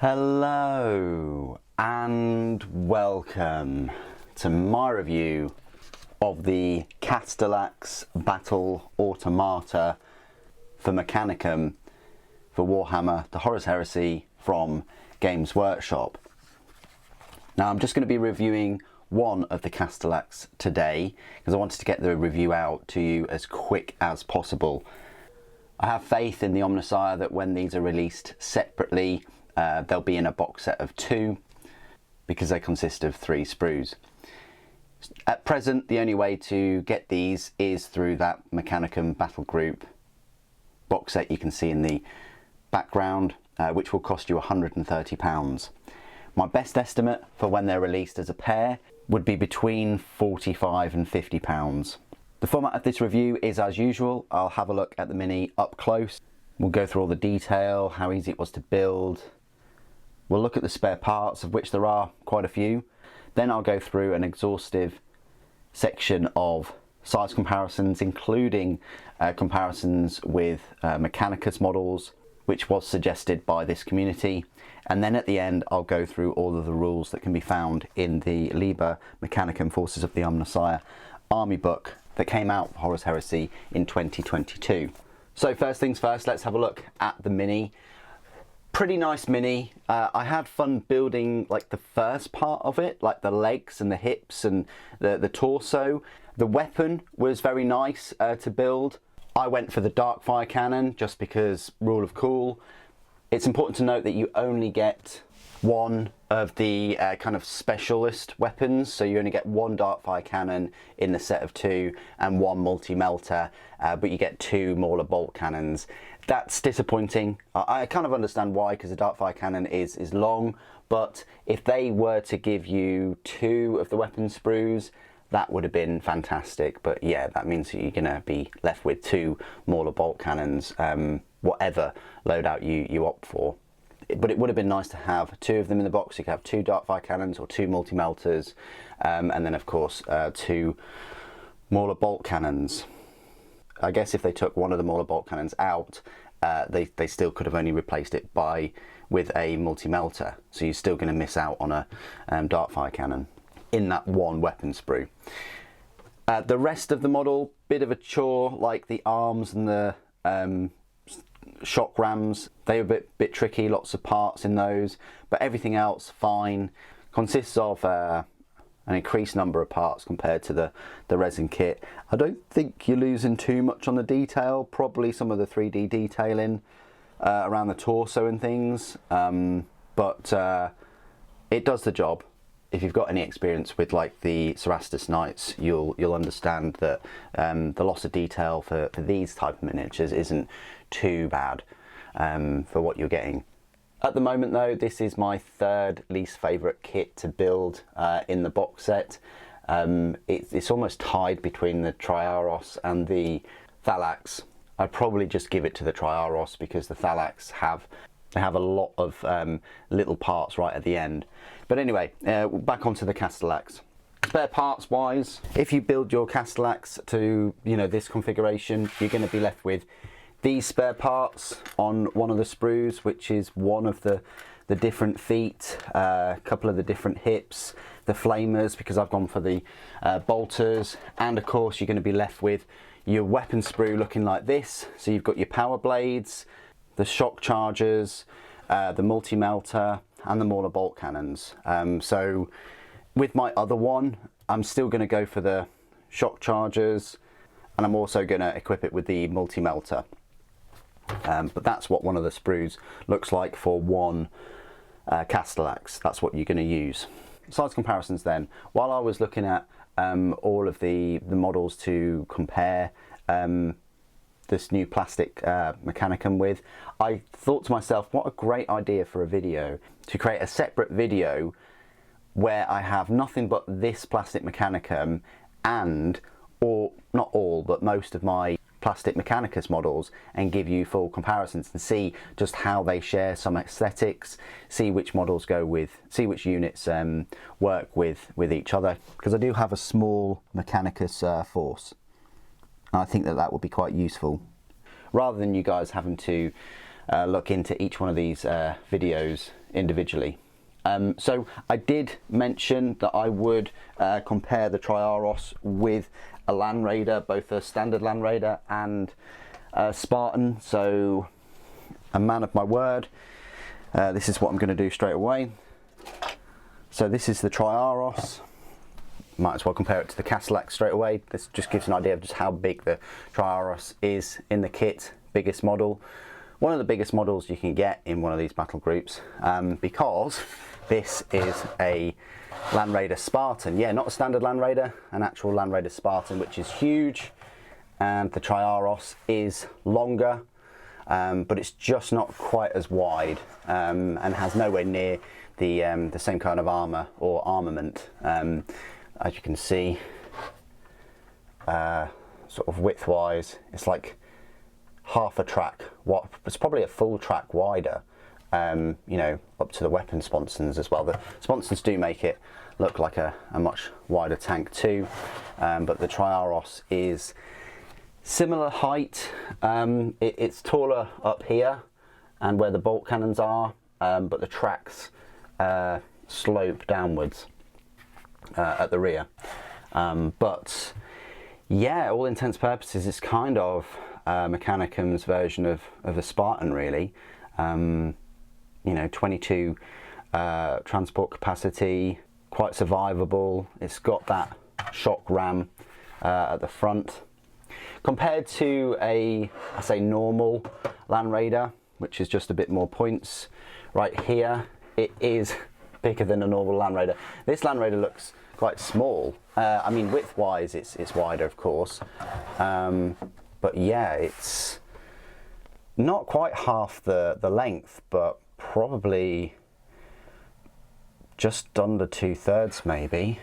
Hello and welcome to my review of the Castellax Battle-Automata for Mechanicum for Warhammer, the Horus Heresy from Games Workshop. Now I'm just going to be reviewing one of the Castellax today because I wanted to get the review out to you as quick as possible. I have faith in the Omnissiah that when these are released separately, they'll be in a box set of 2 because they consist of 3 sprues. At present, the only way to get these is through that Mechanicum Battlegroup box set you can see in the background, which will cost you £130. My best estimate for when they're released as a pair would be between £45 and £50. The format of this review is as usual. I'll have a look at the Mini up close. We'll go through all the detail, how easy it was to build. We'll look at the spare parts, of which there are quite a few. Then I'll go through an exhaustive section of size comparisons, including comparisons with Mechanicus models, which was suggested by this community. And then at the end, I'll go through all of the rules that can be found in the Liber Mechanicum Forces of the Omnissiah army book that came out for Horus Heresy in 2022. So first things first, let's have a look at the Mini. Pretty nice Mini. I had fun building like the first part of it, like the legs and the hips and the torso. The weapon was very nice to build. I went for the Darkfire cannon just because rule of cool. It's important to note that you only get one of the kind of specialist weapons, so you only get one Darkfire cannon in the set of 2 and one multi-melter, but you get 2 Mauler bolt cannons. That's disappointing. I kind of understand why, because the Darkfire cannon is long, but if they were to give you 2 of the weapon sprues, that would have been fantastic. But yeah, that means that you're going to be left with 2 Mauler bolt cannons, whatever loadout you opt for. But it would have been nice to have 2 of them in the box. You could have 2 Darkfire cannons or 2 multi-melters, and then of course 2 Mauler bolt cannons. I guess if they took one of the Mauler bolt cannons out, they still could have only replaced it with a multi-melter. So you're still going to miss out on a Darkfire cannon in that one weapon sprue. The rest of the model, bit of a chore, like the arms and the shock rams. They were a bit tricky, lots of parts in those, but everything else fine. Consists of an increased number of parts compared to the resin kit. I don't think you're losing too much on the detail, probably some of the 3D detailing around the torso and things, but it does the job. If you've got any experience with like the Cerastus Knights, you'll understand that the loss of detail for these type of miniatures isn't too bad for what you're getting. At the moment though, this is my 3rd least favourite kit to build in the box set. It's almost tied between the Triaros and the Thalax. I'd probably just give it to the Triaros because the Thalax have a lot of little parts right at the end. But anyway, back onto the Castellax. Spare parts wise, if you build your Castellax to this configuration, you're going to be left with these spare parts on one of the sprues, which is one of the different feet, a couple of the different hips, the flamers, because I've gone for the bolters, and of course you're going to be left with your weapon sprue looking like this. So you've got your power blades, the shock chargers, the multi-melter, and the Mauler bolt cannons. So with my other one, I'm still going to go for the shock chargers, and I'm also going to equip it with the multi-melter. But that's what one of the sprues looks like for one Castellax. That's what you're going to use. Size comparisons then. While I was looking at all of the models to compare this new plastic Mechanicum with, I thought to myself, what a great idea for a video, to create a separate video where I have nothing but this plastic Mechanicum and, or not all, but most of my plastic Mechanicus models, and give you full comparisons and see just how they share some aesthetics, see which models go with, see which units work with each other, because I do have a small Mechanicus force. I think that would be quite useful, rather than you guys having to look into each one of these videos individually. So I did mention that I would compare the Triaros with a Land Raider, both a standard Land Raider and Spartan, so a man of my word. This is what I'm going to do straight away. So this is the Triaros. Might as well compare it to the Castellax straight away. This just gives an idea of just how big the Triaros is in the kit. Biggest model. One of the biggest models you can get in one of these battle groups, because this is a Land Raider Spartan. Yeah, not a standard Land Raider, an actual Land Raider Spartan, which is huge. And the Triaros is longer, but it's just not quite as wide, and has nowhere near the same kind of armour or armament. As you can see, sort of width-wise, it's like half a track. It's probably a full track wider. You know, up to the weapon sponsons as well. The sponsons do make it look like a much wider tank too, but the Triaros is similar height. It's taller up here and where the bolt cannons are, but the tracks slope downwards at the rear. But yeah, all intents and purposes, it's kind of Mechanicum's version of a Spartan, really. You know, 22 transport capacity, quite survivable. It's got that shock ram at the front. Compared to I say normal Land Raider, which is just a bit more points, right here, it is bigger than a normal Land Raider. This Land Raider looks quite small. I mean, width-wise, it's wider, of course. But yeah, it's not quite half the length, but probably just under 2/3 maybe.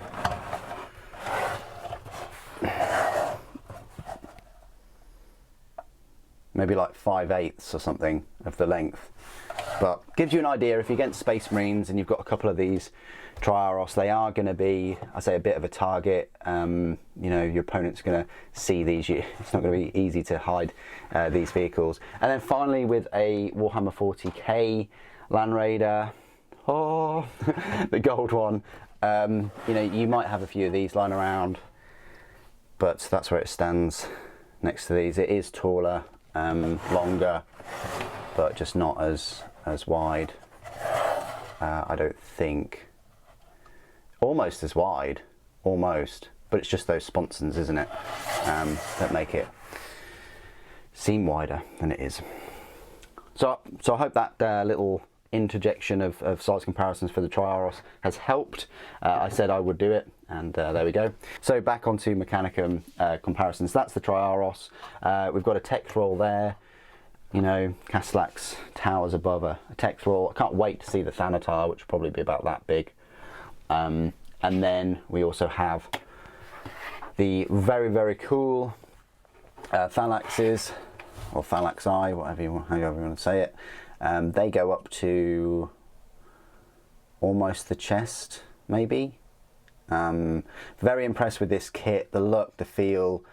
Maybe like 5/8 or something of the length. But gives you an idea, if you're against Space Marines and you've got a couple of these Triaros, they are going to be, I say, a bit of a target. You know, your opponent's going to see these. It's not going to be easy to hide these vehicles. And then finally, with a Warhammer 40k Land Raider, oh, the gold one. You know, you might have a few of these lying around, but that's where it stands next to these. It is taller, longer, but just not as wide. I don't think. Almost as wide, almost, but it's just those sponsons, isn't it, that make it seem wider than it is. So I hope that little interjection of size comparisons for the Triaros has helped. I said I would do it, and there we go. So back onto Mechanicum comparisons. That's the Triaros. We've got a tech thrall there. You know, Castellax towers above a tech thrall. I can't wait to see the Thanatar, which will probably be about that big. And then we also have the very, very cool Thalaxes, or Thalaxi, however you want to say it. They go up to almost the chest, maybe. Very impressed with this kit, the look, the feel,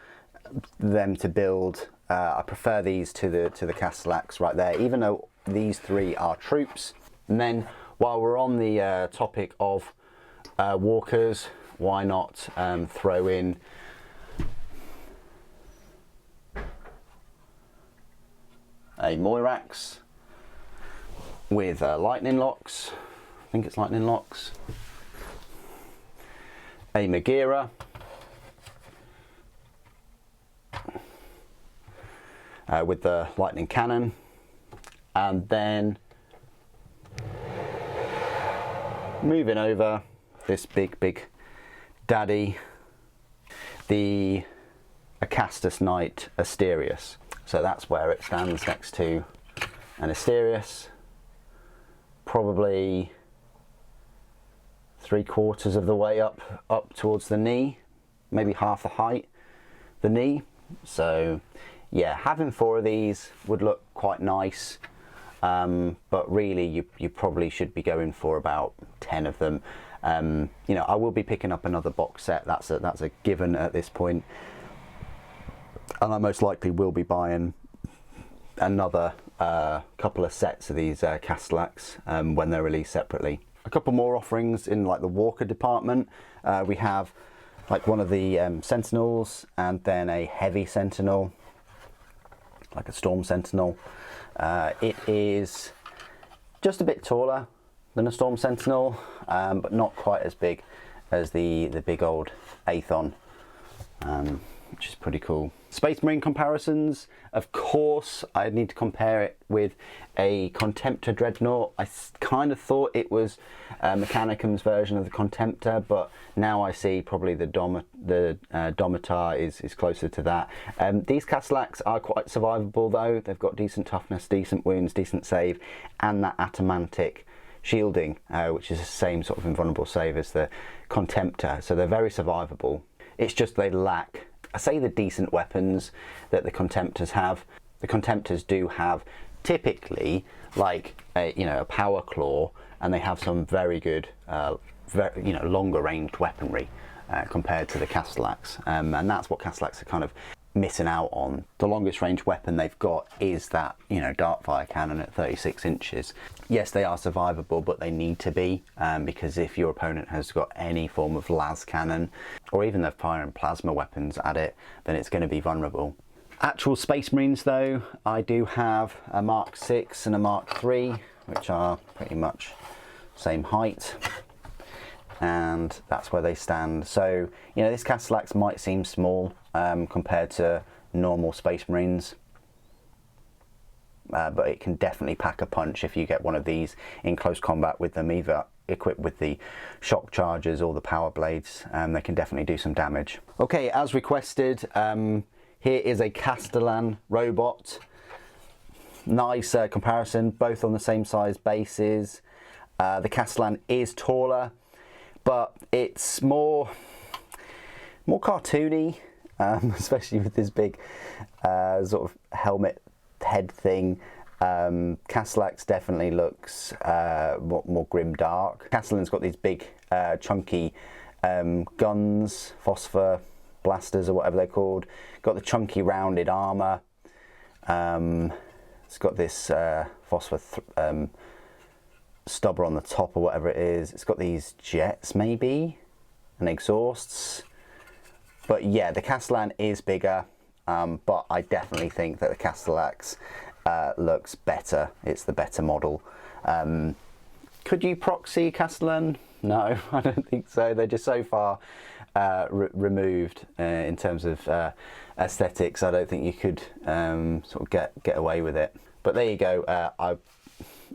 them to build. I prefer these to the Castellax right there, even though these three are troops. And then while we're on the topic of walkers, why not throw in a Moirax with lightning locks. I think it's lightning locks. A Magira. With the lightning cannon. And then moving over, this big daddy, the Acastus Knight Asterius. So that's where it stands next to an Asterius, probably 3/4 of the way up towards the knee, maybe half the height, the knee. So yeah, having 4 of these would look quite nice, but really you probably should be going for about 10 of them. You know, I will be picking up another box set. That's a given at this point, and I most likely will be buying another a couple of sets of these Castellax when they're released separately. A couple more offerings in like the Walker department. We have like one of the Sentinels, and then a heavy Sentinel, like a Storm Sentinel. It is just a bit taller than a Storm Sentinel, but not quite as big as the big old Aethon, which is pretty cool. Space Marine comparisons, of course, I need to compare it with a Contemptor Dreadnought. I kind of thought it was Mechanicum's version of the Contemptor, but now I see probably the Domitar is closer to that. These Castellax are quite survivable though. They've got decent toughness, decent wounds, decent save, and that Atomantic shielding, which is the same sort of invulnerable save as the Contemptor, so they're very survivable. It's just they lack, I say, the decent weapons that the Contemptors have. The Contemptors do have typically like a power claw, and they have some very good, longer ranged weaponry compared to the Castellax, and that's what Castellax are kind of missing out on. The longest range weapon they've got is that Darkfire cannon at 36 inches. Yes, they are survivable, but they need to be, because if your opponent has got any form of las cannon, or even the fire and plasma weapons at it, then it's going to be vulnerable. Actual Space Marines though, I do have a Mark 6 and a Mark 3, which are pretty much same height, and that's where they stand. So this Castellax might seem small compared to normal Space Marines, but it can definitely pack a punch if you get one of these in close combat with them, either equipped with the shock charges or the power blades. They can definitely do some damage. Okay, as requested, here is a Castellan robot. Nice comparison, both on the same size bases. The Castellan is taller, but it's more cartoony, especially with this big sort of helmet head thing. Castellax definitely looks more grim dark. Castellan's got these big chunky guns, phosphor blasters or whatever they're called. Got the chunky rounded armor. It's got this phosphor stubber on the top or whatever it is. It's got these jets maybe and exhausts. But yeah, the Castellan is bigger, but I definitely think that the Castellax looks better. It's the better model. Could you proxy Castellan? No, I don't think so. They're just so far removed in terms of aesthetics. I don't think you could sort of get away with it. But there you go.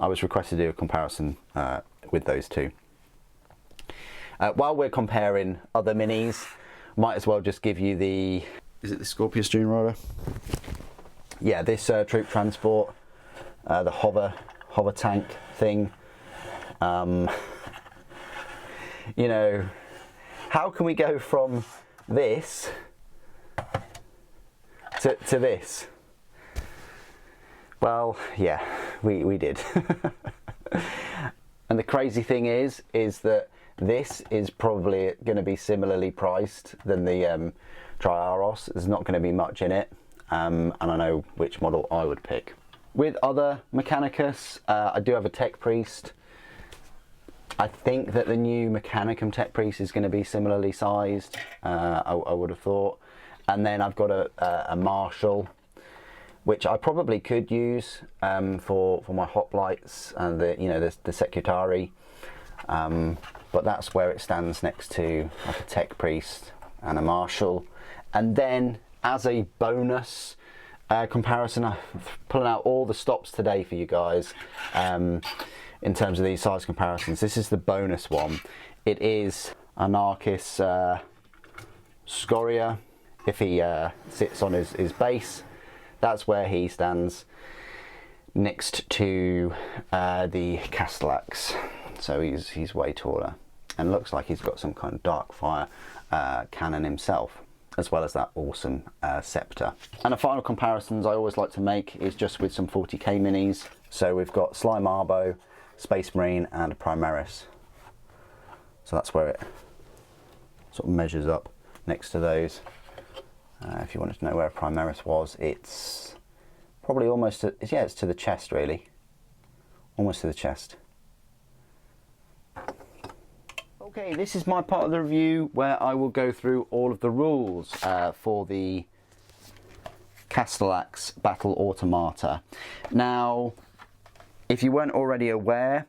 I was requested to do a comparison with those two. While we're comparing other minis, might as well just give you the, is it the Scorpius Dreamrider? Yeah, this troop transport, the hover tank thing. How can we go from this to this? Well, yeah, we did. And the crazy thing is that this is probably going to be similarly priced than the Triaros. There's not going to be much in it, and I know which model I would pick. With other Mechanicus, I do have a Tech Priest. I think that the new Mechanicum Tech Priest is going to be similarly sized, I would have thought. And then I've got a Marshal, which I probably could use for my hoplites and the Secretari. But that's where it stands next to like a Tech Priest and a Marshal. And then as a bonus comparison, I'm pulling out all the stops today for you guys in terms of these size comparisons. This is the bonus one. It is Anarchis Scoria. If he sits on his base, that's where he stands next to the Castellax. So he's way taller and looks like he's got some kind of dark fire cannon himself, as well as that awesome scepter. And the final comparisons I always like to make is just with some 40k minis. So we've got Slime Arbo, Space Marine and a Primaris. So that's where it sort of measures up next to those. If you wanted to know where a Primaris was, it's probably almost to, yeah, it's to the chest really, almost to the chest. Okay, this is my part of the review where I will go through all of the rules for the Castellax Battle-Automata. Now, if you weren't already aware,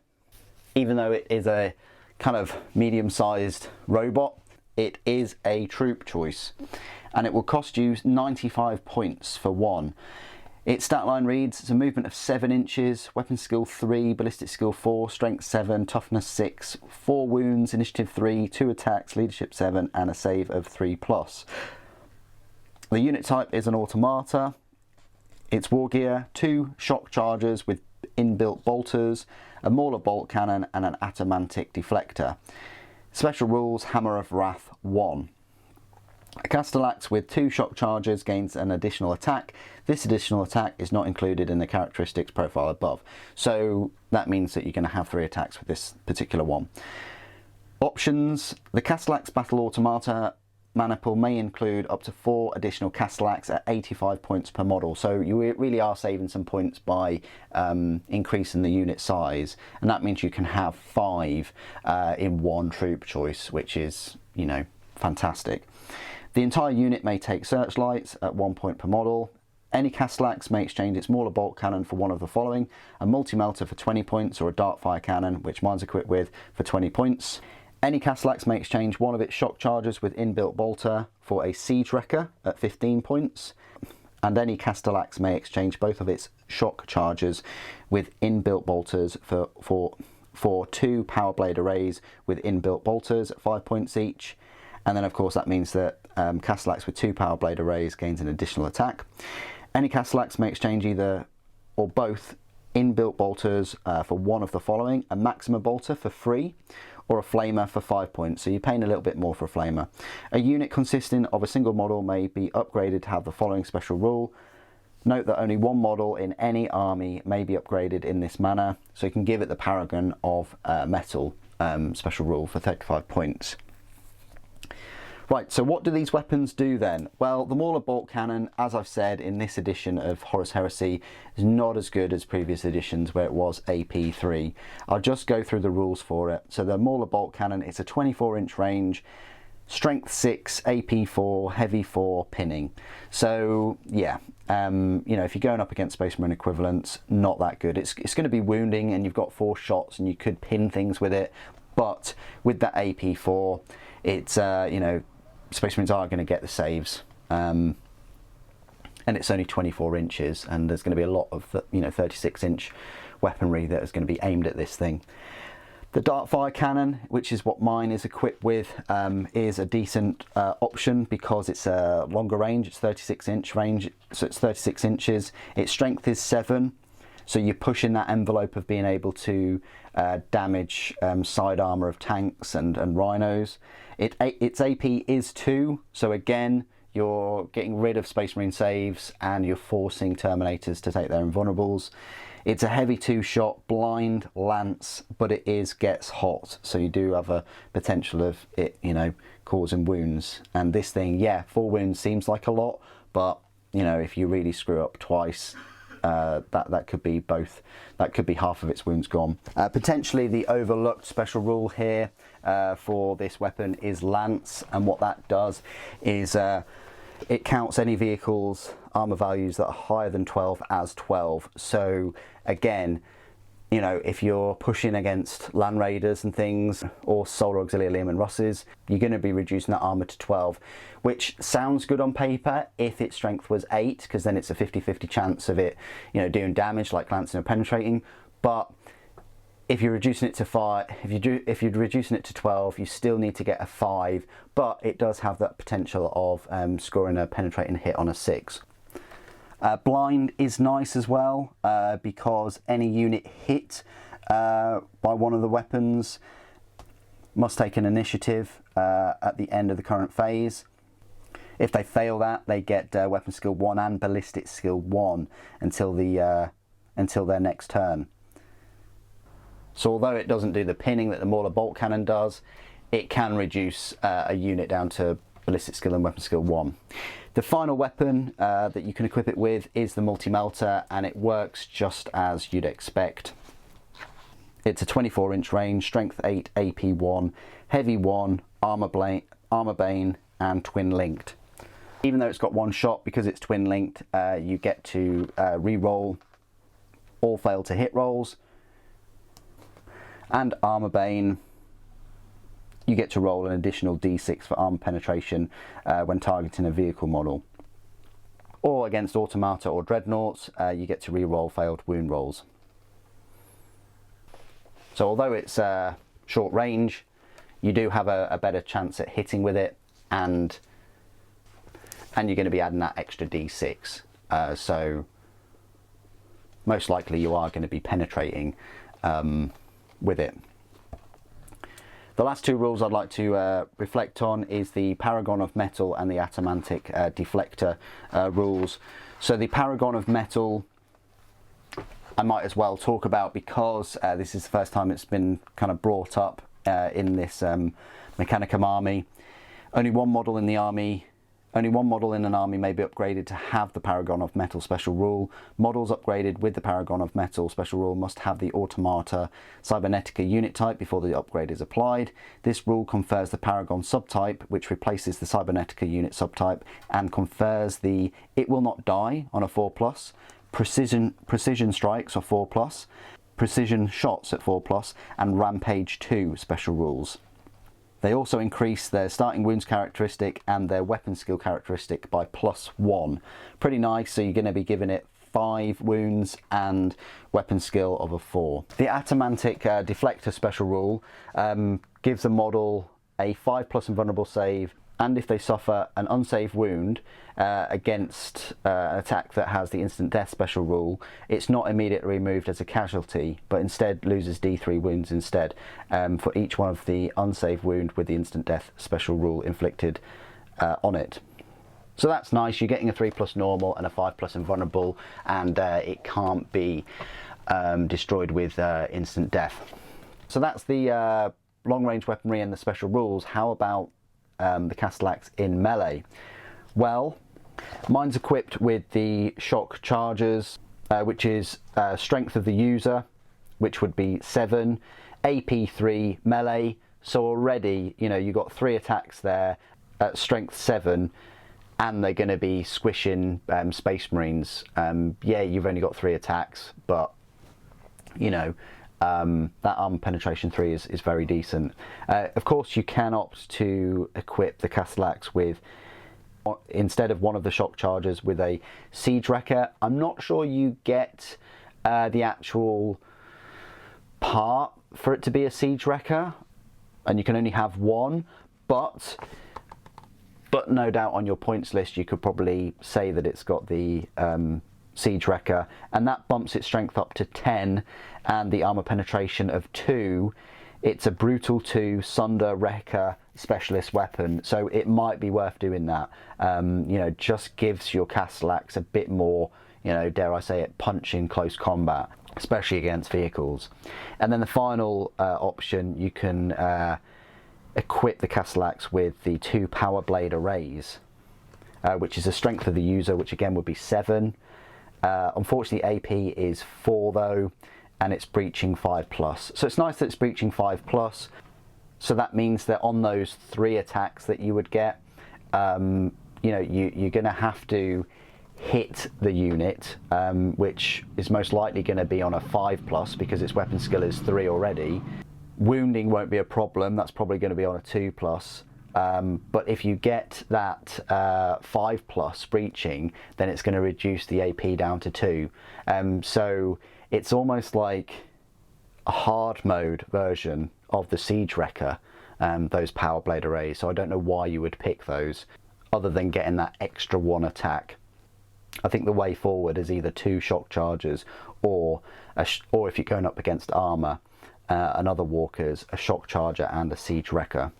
even though it is a kind of medium-sized robot, it is a troop choice, and it will cost you 95 points for one. Its stat line reads, it's a movement of 7 inches, weapon skill 3, ballistic skill 4, strength 7, toughness 6, 4 wounds, initiative 3, 2 attacks, leadership 7, and a save of 3+. The unit type is an automata. Its war gear, 2 shock chargers with inbuilt bolters, a Mauler bolt cannon, and an atomantic deflector. Special rules, Hammer of Wrath 1. A Castellax with 2 shock charges gains an additional attack. This additional attack is not included in the characteristics profile above, so that means that you're going to have 3 attacks with this particular one. Options, the Castellax Battle-Automata mana pool may include up to 4 additional Castellax at 85 points per model, so you really are saving some points by increasing the unit size, and that means you can have 5 in one troop choice, which is, you know, fantastic. The entire unit may take searchlights at 1 point per model. Any Castellax may exchange its Mauler bolt cannon for one of the following: a multi-melter for 20 points or a dart fire cannon, which mine's equipped with, for 20 points. Any Castellax may exchange one of its shock chargers with inbuilt bolter for a siege wrecker at 15 points. And any Castellax may exchange both of its shock chargers with inbuilt bolters for 2 power blade arrays with inbuilt bolters at 5 points each. And then of course that means that Castellax with 2 power blade arrays gains an additional attack. Any Castellax may exchange either or both inbuilt bolters for one of the following: a Maxima bolter for 3, or a flamer for 5 points, so you're paying a little bit more for a flamer. A unit consisting of a single model may be upgraded to have the following special rule. Note that only one model in any army may be upgraded in this manner, so you can give it the Paragon of Metal special rule for 35 points. Right, so what do these weapons do then? Well, the Mauler bolt cannon, as I've said, in this edition of Horus Heresy, is not as good as previous editions where it was AP3. I'll just go through the rules for it. So the Mauler bolt cannon, it's a 24-inch range, strength 6, AP 4, heavy 4, pinning. So yeah, you know, if you're going up against Space Marine equivalents, not that good. It's going to be wounding, and you've got 4 shots, and you could pin things with it. But with that AP 4, it's you know, Space Marines are going to get the saves, and it's only 24 inches, and there's going to be a lot of, you know, 36-inch weaponry that is going to be aimed at this thing. The dart fire cannon, which is what mine is equipped with, is a decent option because it's a longer range. It's 36-inch range, so it's 36 inches. Its strength is 7, so you're pushing that envelope of being able to damage side armor of tanks and rhinos. Its AP is 2, so again, you're getting rid of Space Marine saves and you're forcing Terminators to take their invulnerables. It's a heavy 2-shot blind lance, but it gets hot, so you do have a potential of it, you know, causing wounds. And this thing, yeah, 4 wounds seems like a lot, but you know, if you really screw up twice, that could be both. That could be half of its wounds gone. Potentially the overlooked special rule here for this weapon is Lance, and what that does is it counts any vehicle's armor values that are higher than 12 as 12. So again, you know, if you're pushing against Land Raiders and things, or Solar Auxiliary Learman Russes, you're going to be reducing that armor to 12, which sounds good on paper if its strength was 8, because then it's a 50-50 chance of it, you know, doing damage like glancing or penetrating. But if you're reducing it to 5, if you're reducing it to 12, you still need to get a 5, but it does have that potential of scoring a penetrating hit on a 6. Blind is nice as well, because any unit hit by one of the weapons must take an initiative at the end of the current phase. If they fail that, they get weapon skill 1 and ballistic skill 1 until their next turn. So although it doesn't do the pinning that the Mauler bolt cannon does, it can reduce a unit down to ballistic skill and weapon skill 1. The final weapon that you can equip it with is the multi-melter, and it works just as you'd expect. It's a 24-inch range, strength 8, AP 1, heavy 1, armor bane, and twin linked. Even though it's got one shot, because it's twin linked, you get to re-roll all fail to hit rolls, and armor bane, you get to roll an additional d6 for armor penetration when targeting a vehicle model. Or against automata or dreadnoughts, you get to re-roll failed wound rolls. So although it's short range, you do have a better chance at hitting with it, and you're going to be adding that extra d6. So most likely you are going to be penetrating with it. The last two rules I'd like to reflect on is the Paragon of Metal and the Atomantic Deflector rules. So the Paragon of Metal I might as well talk about, because this is the first time it's been kind of brought up in this Mechanicum army. Only one model in an army may be upgraded to have the Paragon of Metal special rule. Models upgraded with the Paragon of Metal special rule must have the Automata Cybernetica unit type before the upgrade is applied. This rule confers the Paragon subtype, which replaces the Cybernetica unit subtype, and confers the It Will Not Die on a 4+, Precision Strikes of 4+, Precision Shots at 4+, and Rampage 2 special rules. They also increase their starting wounds characteristic and their weapon skill characteristic by +1. Pretty nice, so you're going to be giving it 5 wounds and weapon skill of a 4. The Atomantic Deflector special rule gives the model a 5+ invulnerable save, and if they suffer an unsaved wound against an attack that has the instant death special rule, it's not immediately removed as a casualty, but instead loses d3 wounds instead for each one of the unsaved wound with the instant death special rule inflicted on it. So that's nice. You're getting a 3+ normal and a 5+ invulnerable, and it can't be destroyed with instant death. So that's the long range weaponry and the special rules. How about the Castellax in melee? Well, mine's equipped with the shock charges, which is strength of the user, which would be 7, AP 3, melee. So already, you know, you got 3 attacks there at strength 7, and they're going to be squishing Space Marines. Yeah, you've only got 3 attacks, but you know, that armor penetration 3 is very decent. Of course, you can opt to equip the Castellax with, instead of one of the shock charges, with a siege wrecker. I'm not sure you get the actual part for it to be a siege wrecker, and you can only have one, but no doubt on your points list you could probably say that it's got the siege wrecker, and that bumps its strength up to 10 and the armor penetration of 2. It's a brutal 2 Sunder Wrecker specialist weapon, so it might be worth doing that. You know, just gives your Castellax a bit more, you know, dare I say it, punch in close combat, especially against vehicles. And then the final option, you can equip the Castellax with the 2 Power Blade arrays, which is a strength of the user, which again would be 7. Unfortunately, AP is 4 though, and it's breaching 5+. So it's nice that it's breaching 5+. So that means that on those 3 attacks that you would get, you know, you're going to have to hit the unit, which is most likely going to be on a 5+, because its weapon skill is 3 already. Wounding won't be a problem. That's probably going to be on a 2+. But if you get that 5+ breaching, then it's going to reduce the AP down to 2. So it's almost like a hard mode version of the Siege Wrecker, those Power Blade arrays. So I don't know why you would pick those, other than getting that extra 1 attack. I think the way forward is either 2 shock charges, or if you're going up against armor, another walkers, a shock charger and a Siege Wrecker.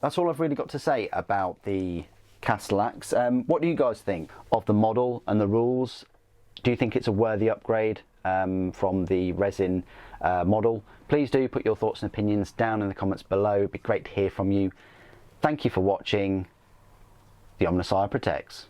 That's all I've really got to say about the Castellax. What do you guys think of the model and the rules? Do you think it's a worthy upgrade from the resin model? Please do put your thoughts and opinions down in the comments below. It'd be great to hear from you. Thank you for watching. The Omnissiah protects.